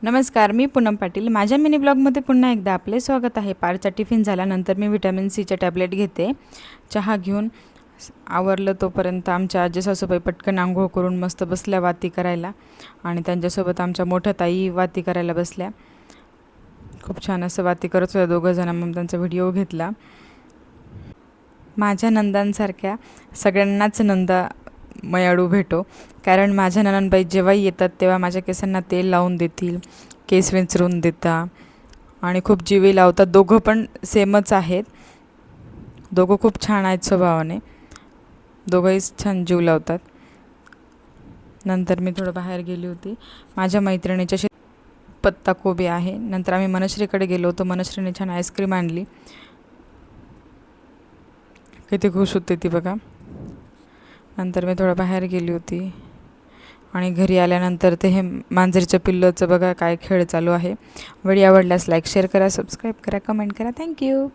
नमस्कार, मी पूनम पाटील. माझ्या मिनी ब्लॉगमध्ये पुन्हा एकदा आपले स्वागत आहे. पारचा टिफिन झाल्यानंतर मी व्हिटॅमिन सीचे टॅबलेट घेते. चहा घेऊन आवरलं तोपर्यंत आमच्या आजी सासूबाई पटकन आंघोळ करून मस्त बसल्या वाती करायला आणि त्यांच्यासोबत आमच्या मोठ्या ताई वाती करायला बसल्या. खूप छान असं वाती करत होत्या दोघंजणं. मग त्यांचा व्हिडिओ घेतला. माझ्या नंदांसारख्या सगळ्यांनाच मयाळू भेटो, कारण माझ्या नणंदबाई जेव्हाही येतात तेव्हा माझ्या केसांना तेल लावून देतील, केस विंचरून देता आणि खूप जीवही लावतात. दोघं पण सेमच आहेत. दोघं खूप छान आहेत स्वभावाने. दोघंही छान जीव लावतात. नंतर मी थोडं बाहेर गेली होती. माझ्या मैत्रिणीच्या पत्ताकोबी आहे. नंतर आम्ही मनश्रीकडे गेलो होतो. मनश्रीने छान आईस्क्रीम आणली. किती खुश होते ती बघा. नंतर मी थोडं बाहेर गेली होती आणि घरी आल्यानंतर ते हे मांजरीच्या पिल्लूचं बघा काय खेळ चालू आहे. व्हिडिओ आवडल्यास लाईक शेअर करा, सबस्क्राईब करा, कमेंट करा. थँक्यू.